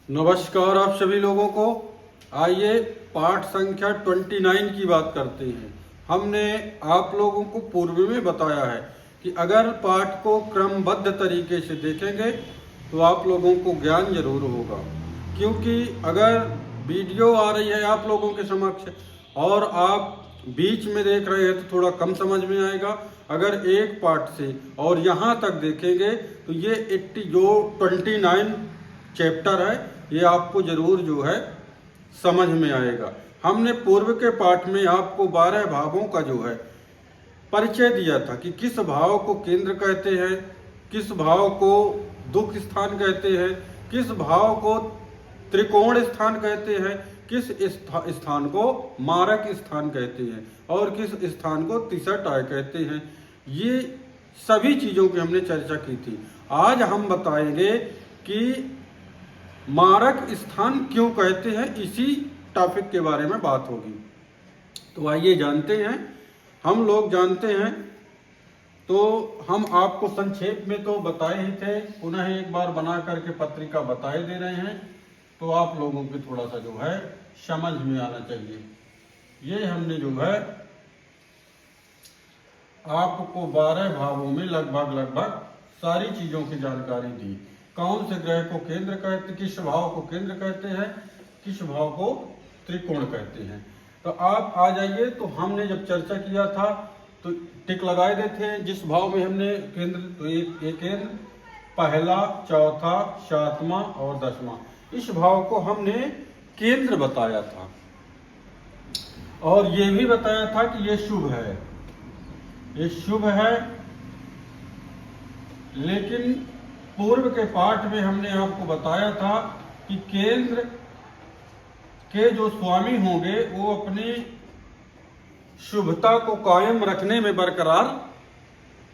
नमस्कार आप सभी लोगों को। आइए पाठ संख्या 29 की बात करते हैं। हमने आप लोगों को पूर्व में बताया है कि अगर पाठ को क्रमबद्ध तरीके से देखेंगे तो आप लोगों को ज्ञान जरूर होगा, क्योंकि अगर वीडियो आ रही है आप लोगों के समक्ष और आप बीच में देख रहे हैं तो थोड़ा कम समझ में आएगा। अगर एक पार्ट से और यहाँ तक देखेंगे तो ये 29 चैप्टर है, ये आपको जरूर जो है समझ में आएगा। हमने पूर्व के पाठ में आपको 12 भावों का जो है परिचय दिया था कि किस भाव को केंद्र कहते हैं, किस भाव को दुख स्थान कहते हैं, किस भाव को त्रिकोण स्थान कहते हैं, किस स्थान को मारक स्थान कहते हैं और किस स्थान को तिसठ कहते हैं। ये सभी चीजों की हमने चर्चा की थी। आज हम बताएंगे कि मारक स्थान क्यों कहते हैं, इसी टॉपिक के बारे में बात होगी। तो आइए जानते हैं। हम लोग जानते हैं तो हम आपको संक्षेप में तो बताए ही थे, पुनः एक बार बना करके पत्रिका बताए दे रहे हैं तो आप लोगों की थोड़ा सा जो है समझ में आना चाहिए। ये हमने जो है आपको 12 भावों में लगभग सारी चीजों की जानकारी दी। कौन से ग्रह को केंद्र कहते, किस भाव को केंद्र कहते हैं, किस भाव को त्रिकोण कहते हैं। तो आप आ जाइए। तो हमने जब चर्चा किया था तो टिक लगाए देते हैं जिस भाव में हमने केंद्र, तो एक केंद्र, पहला, चौथा, सातवां और 10वां, इस भाव को हमने केंद्र बताया था और ये भी बताया था कि ये शुभ है, ये शुभ है। लेकिन पूर्व के पाठ में हमने आपको बताया था कि केंद्र के जो स्वामी होंगे वो अपनी शुभता को कायम रखने में बरकरार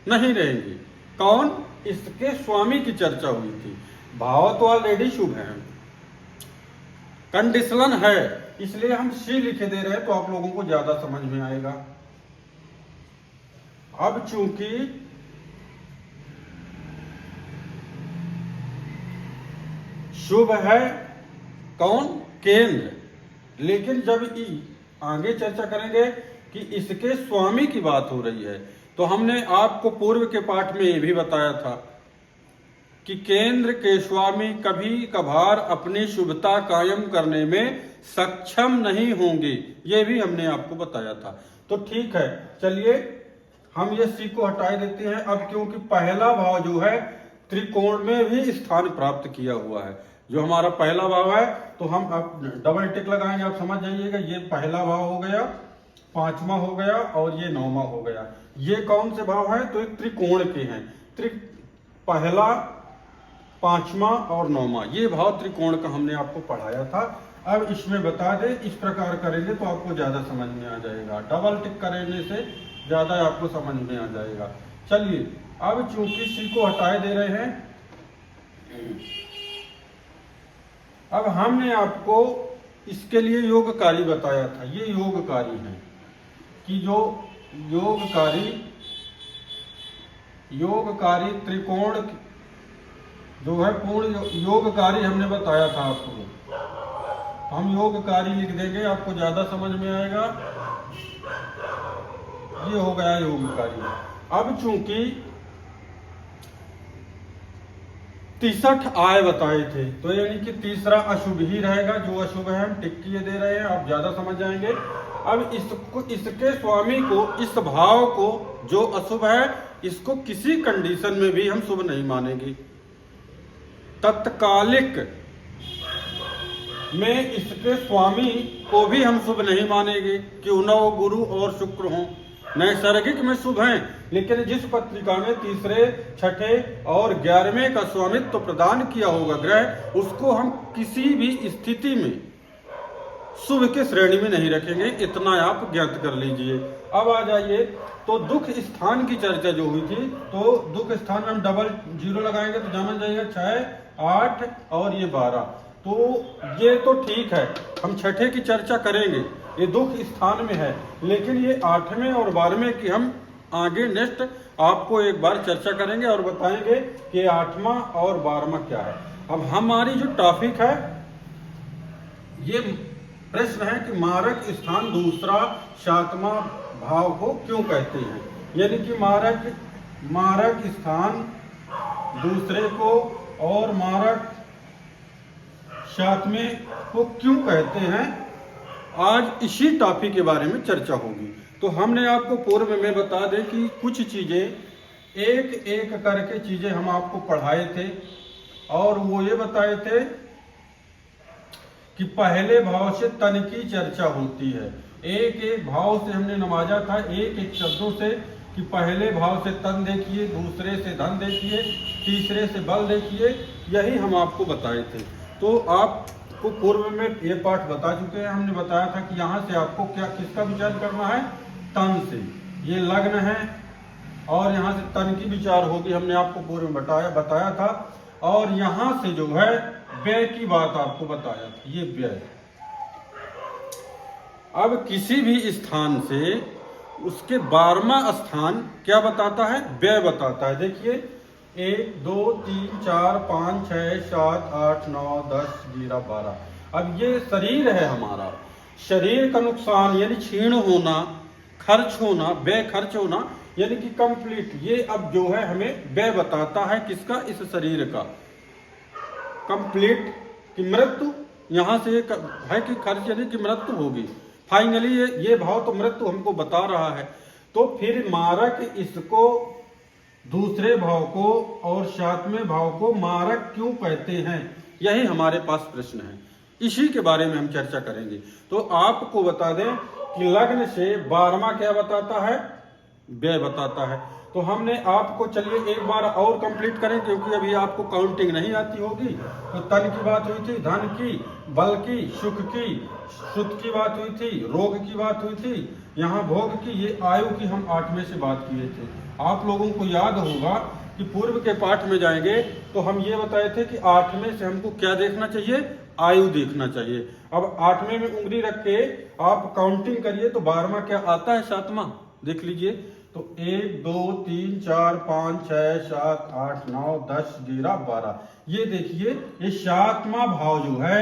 नहीं रहेंगे। कौन? इसके स्वामी की चर्चा हुई थी। भाव तो ऑलरेडी शुभ है, कंडीशनल है, इसलिए हम सी लिखे दे रहे हैं तो आप लोगों को ज्यादा समझ में आएगा। अब चूंकि शुभ है कौन? केंद्र, लेकिन जब आगे चर्चा करेंगे कि इसके स्वामी की बात हो रही है तो हमने आपको पूर्व के पाठ में ये भी बताया था कि केंद्र के स्वामी कभी कभार अपनी शुभता कायम करने में सक्षम नहीं होंगे, ये भी हमने आपको बताया था। तो ठीक है, चलिए हम ये सी को हटा देते हैं अब, क्योंकि पहला भाव जो है त्रिकोण में भी स्थान प्राप्त किया हुआ है। जो हमारा पहला भाव है तो हम अब डबल टिक लगाएंगे, आप समझ जाइएगा। ये पहला भाव हो गया, 5वां हो गया और ये 9वां हो गया। ये कौन से भाव हैं? तो ये त्रिकोण के हैं। पहला, 5वां और 9वां, ये भाव त्रिकोण का हमने आपको पढ़ाया था। अब इसमें बता दें, इस प्रकार करेंगे तो आपको ज्यादा समझ में आ जाएगा। डबल टिक करने से ज्यादा आपको समझ में आ जाएगा। चलिए अब चूंकि सी को हटाए दे रहे हैं, अब हमने आपको इसके लिए योगकारी बताया था। ये योगकारी है कि जो योगकारी त्रिकोण जो है पूर्ण योगकारी हमने बताया था आपको। हम योगकारी लिख देंगे, आपको ज्यादा समझ में आएगा। ये हो गया योगकारी। अब चूंकि 63 बताए थे तो यानी कि तीसरा अशुभ ही रहेगा। जो अशुभ है हम टिक किए दे रहे हैं, आप ज्यादा समझ जाएंगे। अब इसके स्वामी को, इस भाव को जो अशुभ है, इसको किसी कंडीशन में भी हम शुभ नहीं मानेंगे। तत्कालिक में इसके स्वामी को भी हम शुभ नहीं मानेंगे, क्यों न वो गुरु और शुक्र हों। नैसर्गिक में शुभ हैं, लेकिन जिस पत्रिका में तीसरे, छठे और 11वें का स्वामित्व प्रदान किया होगा ग्रह, उसको हम किसी भी स्थिति में शुभ के श्रेणी में नहीं रखेंगे। इतना आप ज्ञात कर लीजिए। अब आ जाइए तो दुख स्थान की चर्चा जो हुई थी, तो दुख स्थान में हम डबल 0 लगाएंगे तो जान जाएगा 6, 8 और ये 12। तो ये तो ठीक है, हम छठे की चर्चा करेंगे, ये दुख स्थान में है। लेकिन ये 8वें और 12वें की हम आगे नेक्स्ट आपको एक बार चर्चा करेंगे और बताएंगे कि 8वां और 12वां क्या है। अब हमारी जो टॉपिक है ये प्रश्न है कि मारक स्थान दूसरा सातवां भाव को क्यों कहते हैं, यानी कि मारक स्थान दूसरे को और मारक सातवें को क्यों कहते हैं, आज इसी टॉपिक के बारे में चर्चा होगी। तो हमने आपको पूर्व में बता दें कि कुछ चीजें एक एक करके चीजें हम आपको पढ़ाए थे और वो ये बताए थे कि पहले भाव से तन की चर्चा होती है। एक एक भाव से हमने नवाजा था, एक एक शब्दों से, कि पहले भाव से तन देखिए, दूसरे से धन देखिए, तीसरे से बल देखिए, यही हम आपको बताए थे। तो आपको पूर्व में ये पाठ बता चुके हैं। हमने बताया था कि यहाँ से आपको क्या किसका विचार करना है, तन से, ये लग्न है और यहाँ से तन की विचार होगी, हमने आपको पूर्व में बताया था। और यहाँ से जो है व्यय की बात आपको बताया था, ये व्यय। अब किसी भी स्थान से उसके 12वां स्थान क्या बताता है, व्यय बताता है। देखिए 1 2 3 4 5 6 7 8 9 10 11 12। अब ये शरीर है हमारा, शरीर का नुकसान यानी क्षीण होना, खर्च होना, व्यय खर्च होना, यानी कि कंप्लीट, ये अब जो है हमें व्यय बताता है किसका, इस शरीर का कंप्लीट की मृत्यु। यहां से है कि खर्च यानी कि मृत्यु होगी फाइनली, ये भाव तो मृत्यु हमको बता रहा है। तो फिर मारक इसको दूसरे भाव को और सातवें भाव को मारक क्यों कहते हैं, यही हमारे पास प्रश्न है, इसी के बारे में हम चर्चा करेंगे। तो आपको बता दें कि लग्न से 12वां क्या बताता है, व्यय बताता है। तो हमने आपको, चलिए एक बार और कंप्लीट करें क्योंकि अभी आपको काउंटिंग नहीं आती होगी। तो तन की बात हुई थी, धन की, बल की, सुख की, सुख की बात हुई थी, रोग की बात हुई थी, यहाँ भोग की, ये आयु की हम 8वें से बात किए थे। आप लोगों को याद होगा कि पूर्व के पाठ में जाएंगे तो हम ये बताए थे कि 8वें से हमको क्या देखना चाहिए, आयु देखना चाहिए। अब 8वें में उंगली रख के आप काउंटिंग करिए तो 12वां क्या आता है, 7वां देख लीजिए। तो 1 2 3 4 5 6 7 8 9 10 11 12, ये देखिए ये 7वां भाव जो है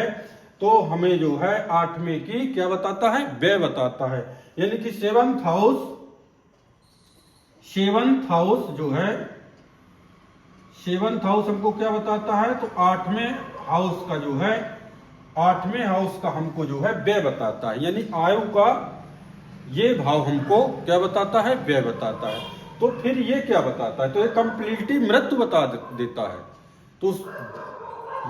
तो हमें जो है 8वें की क्या बताता है, व्यय बताता है। यानी कि 7th हाउस जो है, 7th हाउस हमको क्या बताता है, तो 8वें हाउस का जो है, 8वें हाउस का हमको जो है व्यय बताता है, यानी आयु का ये भाव हमको क्या बताता है, व्यय बताता है। तो फिर ये क्या बताता है, तो ये कंप्लीटली मृत्यु बता देता है। तो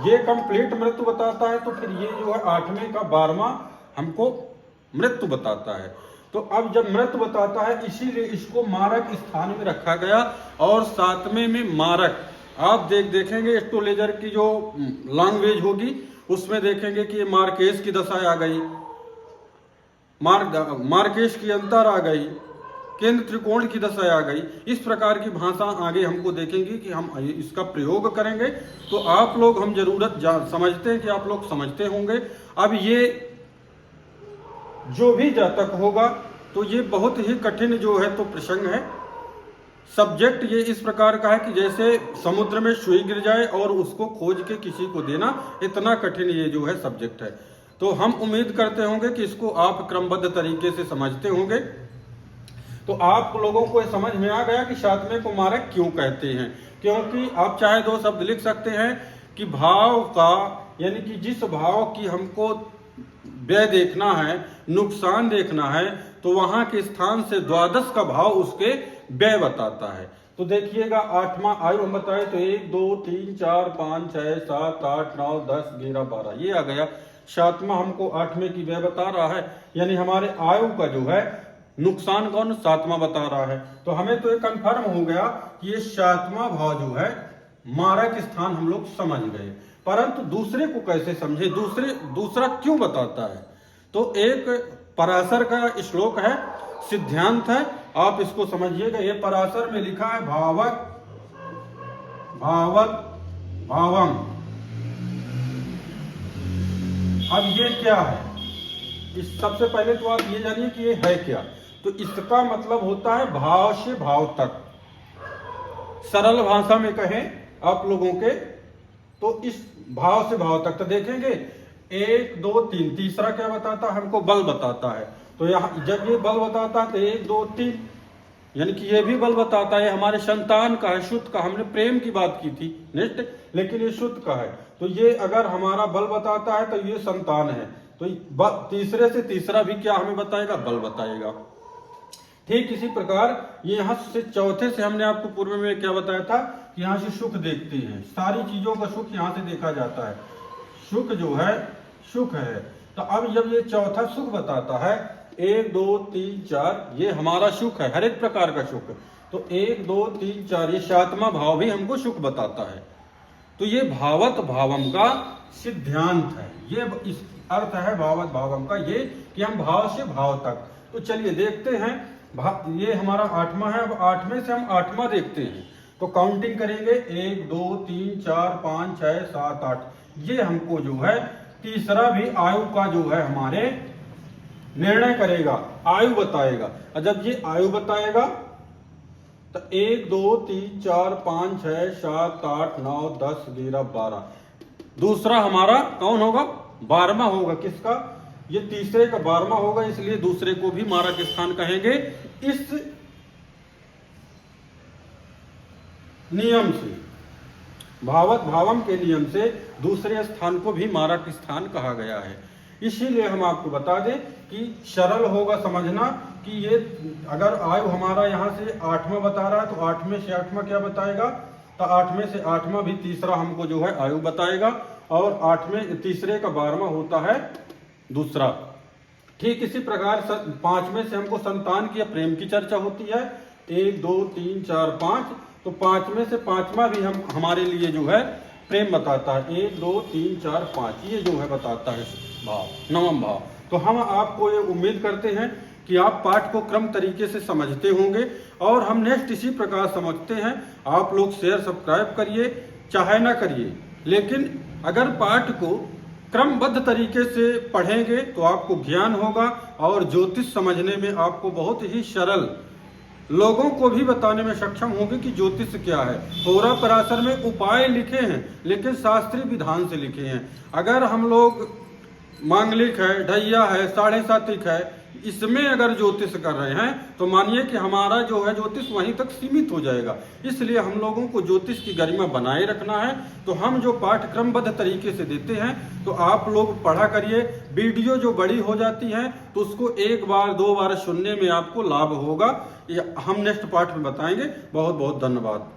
ये कंप्लीट मृत्यु बताता है, तो फिर ये जो है 8वें का 12वां हमको मृत्यु बताता है। तो अब जब मृत्यु बताता है इसीलिए इसको मारक स्थान में रखा गया। और 7वें में मारक आप देखेंगे एस्ट्रोलॉजर की जो लैंग्वेज होगी उसमें देखेंगे कि ये मार्केश की दशा आ गई, मार्केश की अंतर आ गई, केंद्र त्रिकोण की दशा आ गई। इस प्रकार की भाषा आगे हमको देखेंगे कि हम इसका प्रयोग करेंगे। तो आप लोग, हम जरूरत समझते हैं कि आप लोग समझते होंगे। अब ये जो भी जातक होगा तो ये बहुत ही कठिन जो है तो प्रसंग है। सब्जेक्ट ये इस प्रकार का है कि जैसे समुद्र में सुई गिर जाए और उसको खोज के किसी को देना, इतना कठिन ये जो है सब्जेक्ट है। तो हम उम्मीद करते होंगे कि इसको आप क्रमबद्ध तरीके से समझते होंगे। तो आप लोगों को ये समझ में आ गया कि 7वें को मारक क्यों कहते हैं। क्योंकि आप चाहे 2 शब्द लिख सकते हैं कि भाव का, यानी कि जिस भाव की हमको व्यय देखना है, नुकसान देखना है, तो वहां के स्थान से 12 का भाव उसके व्यय बताता है। तो देखिएगा 8वां आयु हम बताए तो 1 2 3 4 5 6 7 8 9 10 11 12, ये आ गया। 7वां हमको 8वें की व्यय बता रहा है, यानी हमारे आयु का जो है नुकसान कौन, 7वां बता रहा है। तो हमें तो ये कंफर्म हो गया कि ये 7वां भाव जो है मारक स्थान हम लोग समझ गए। परंतु दूसरे को कैसे समझे, दूसरा क्यों बताता है। तो एक पराशर का श्लोक है, सिद्धांत है, आप इसको समझिएगा। ये पराशर में लिखा है भावक भावक भावम। अब ये क्या है, इस सबसे पहले तो आप ये जानिए कि ये है क्या। तो इसका मतलब होता है भाव से भाव तक। सरल भाषा में कहें आप लोगों के तो इस भाव से भाव तक। तो देखेंगे 1 2 3, तीसरा क्या बताता है हमको? बल बताता है। तो यहाँ जब ये बल बताता है तो 1 2 3, यानी कि ये भी बल बताता है हमारे संतान का है, शुद्ध का। हमने प्रेम की बात की थी नेक्स्ट, लेकिन ये शुद्ध का है। तो ये अगर हमारा बल बताता है तो ये संतान है, तो तीसरे से तीसरा भी क्या हमें बताएगा? बल बताएगा। ठीक इसी प्रकार ये यहाँ से चौथे से हमने आपको पूर्व में क्या बताया था कि यहाँ से सुख देखते हैं, सारी चीजों का सुख यहाँ से देखा जाता है। सुख जो है सुख है। तो अब जब ये चौथा सुख बताता है 1 2 3 4, ये हमारा सुख है, हर एक प्रकार का सुख। तो 1 2 3 4 ये सातवां भाव भी हमको सुख बताता है। तो ये भावत भावम का सिद्धांत है, ये इस अर्थ है भावत भावम का, ये कि हम भाव से भाव तक। तो चलिए देखते हैं, ये हमारा 8वां है। अब 8वें से हम 8वां देखते हैं। तो काउंटिंग करेंगे 1 2 3 4 5 6 7 8। ये हमको जो है तीसरा भी आयु का जो है हमारे निर्णय करेगा, आयु बताएगा। और जब ये आयु बताएगा तो 1 2 3 4 5 6 7 8 9 10 11 12, दूसरा हमारा कौन होगा? 12वां होगा। किसका? ये तीसरे का 12वां होगा, इसलिए दूसरे को भी मारक स्थान कहेंगे। इस नियम से, भावत भावम के नियम से दूसरे स्थान को भी मारक स्थान कहा गया है। इसीलिए हम आपको बता दें कि सरल होगा समझना कि ये अगर आयु हमारा यहाँ से 8वां बता रहा है तो 8वें से 8वां क्या बताएगा? तो 8वें से 8वां भी तीसरा हमको जो है आयु बताएगा, और 8वें तीसरे का 12वां होता है दूसरा। ठीक इसी प्रकार 5वें से हमको संतान की या प्रेम की चर्चा होती है। 1 2 3 4 5, तो 5वें से 5वां भी हम हमारे लिए जो है प्रेम बताता है। 1 2 3 4 5 ये जो है बताता है भाव, 9वां भाव। तो हम आपको ये उम्मीद करते हैं कि आप पाठ को क्रम तरीके से समझते होंगे, और हम नेक्स्ट इसी प्रकार समझते हैं। आप लोग शेयर सब्सक्राइब करिए चाहे ना करिए, लेकिन अगर पाठ को क्रमबद्ध तरीके से पढ़ेंगे तो आपको ज्ञान होगा, और ज्योतिष समझने में आपको बहुत ही सरल, लोगों को भी बताने में सक्षम होंगे कि ज्योतिष क्या है। होरा पराशर में उपाय लिखे हैं, लेकिन शास्त्रीय विधान से लिखे हैं। अगर हम लोग मांगलिक है, ढैया है, साढ़े सातिक है, इसमें अगर ज्योतिष कर रहे हैं तो मानिए कि हमारा जो है ज्योतिष वहीं तक सीमित हो जाएगा। इसलिए हम लोगों को ज्योतिष की गरिमा बनाए रखना है। तो हम जो पाठ्यक्रमबद्ध तरीके से देते हैं तो आप लोग पढ़ा करिए। वीडियो जो बड़ी हो जाती है तो उसको 1 बार 2 बार सुनने में आपको लाभ होगा। हम नेक्स्ट पार्ट में बताएंगे। बहुत बहुत धन्यवाद।